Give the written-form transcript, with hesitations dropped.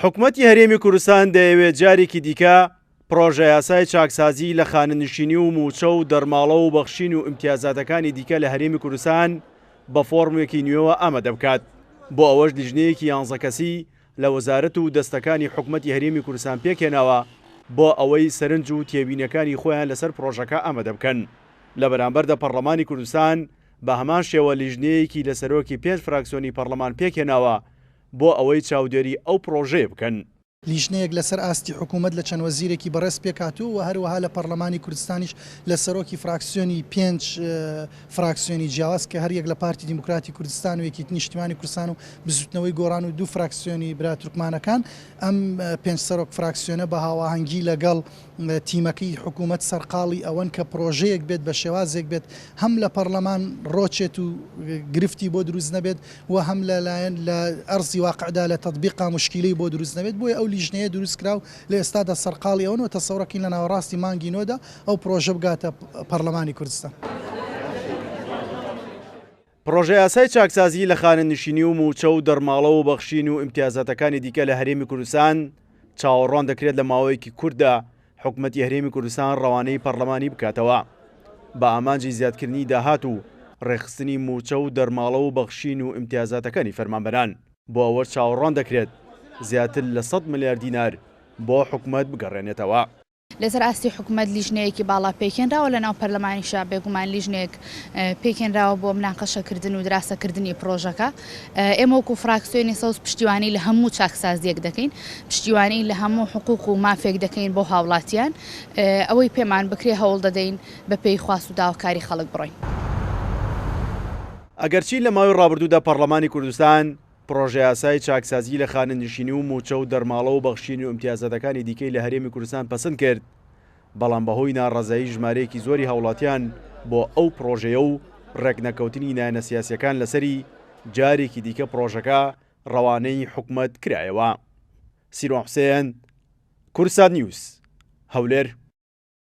حکومەتی هەرێمی کوردستان دەیەوێت جارێکی دیکە پرۆژە یاسای چاکسازی لە خانەنشینی و موچە و دەرماڵە و بەخشین و ئیمتیازاتەکانی دیکە لە هەرێمی کوردستان بە فۆرمێکی نوێوە ئامادە بکات بۆ ئەوەش لیژنەیەکی 11 کەسی لە وەزارەت و دەستەکانی حکومەتی هەرێمی کوردستان پێکهێناوە بۆ ئەوەی سەرنج و تێبینەکانی خۆیان لەسەر پرۆژەکە ئامادە بکەن. لە بەرامبەردا پەرلەمانی کوردستان بە هەمان شێوە لیژنەیەکی لە سەرۆکی 5 فراکسیۆنی پەرلەمان پێکهێناوە بۆ ئەوەی چاودێری ئەو پرۆژەیە بکەن. لیژنەیەک لەسەر ئاستی حکوومەت لە چەند وەزیرێکی بەڕێز پێکاتوو و هەروەها لە پەرلەمانی کوردستانیش لە سەرۆکی فراکسیۆنی 5 فراکسیۆنی جیاواز کە هەریەک لە پارتی دیموکراتی کوردستان و یەکێتی نیشتیمانی کوردستان و بزوتنەوەی گۆڕان و 2 فراکسیۆنی برا تورکمانەکان ئەم 5 سەرۆک فراکسیۆنە بە هاواهەنگی لەگەڵ تیمەکەی حکوومەت سەرقاڵی ئەوەن کە پرۆژەیەک بێت بە شێوازێک بێت هەم لە پەرلەمان ڕۆچێت و گرفتی بۆ دروست نەبێت و هەم لەلایەن لە ئەرزی واقعدا لە تەطبیقا مشکلەی بۆ دروست نەبێت بۆیە ئەو لیژنەیە دروست کراو لە ئێستادا سەرقاڵی ئەوەوە تەسەوڕەکەین لە ناوەڕاستی مانگی نۆدا ئەو پرۆژە بگاتە پەرلەمانی کوردستان. پرۆژە یاسای چاکسازی لە خانەنشینی و موچە و دەرماڵە و بەخشین و ئیمتیازاتەکانی دیکە لە هەرێمی کوردستان چاوەڕوان دەکرێت لە ماوەیەکی کورتدا حکومەتی هەرێمی کوردستان ڕەوانەی پەرلەمانی بکاتەوە بە ئامانجی زیادکردنی داهات و ڕێخستنی موچە و دەرماڵە و بەخشین و ئیمتیازاتەکانی فەرمانبەران بۆ ئەوە چاوەڕوان دەکرێت زیاتر لە 100 ملیار دینار بۆ حکومەت بگەڕێنێتەوە. لەسەر ئاستی حکومەت لیژنەیەکی باڵا پێکێنراوە لە ناو پەرلەمانیشا بێگومان لیژنێک پێکێنراوە بۆ مناقەشەکردن و دراسەکردنی پرۆژەکە. ئێمە وەکو فراکسیۆنی سەوز پشتیوانی لە هەموو چاکسازیەک دەکەین، پشتیوانی لە هەموو حقوق و مافێک دەکەین بۆ هاوڵاتیان، ئەوەی پێمان بکرێ هەوڵ دەدەین بە پێی خواست و داواکاری خەڵک بڕۆین. ئەگەرچی لە ماوەی ڕابردوودا پەرلەمانی کوردستان پرۆژە یاسای چاکسازی لە خانەنشینی و موچە و دەرماڵە و بەخشین و ئیمتیازاتەکانی دیکەی لە هەرێمی کوردستان پەسەند کرد، بەڵام بەهۆی ناڕەزایی ژمارەیەکی زۆری هاوڵاتیان بۆ ئەو پرۆژەیە و ڕێکنەکەوتنی نایەنە سیاسیەکان لەسەری جارێکی دیکە پرۆژەکە ڕەوانەی حکومەت کرایەوە. سیروان حوسێن، کوردستان نیوز، هەولێر.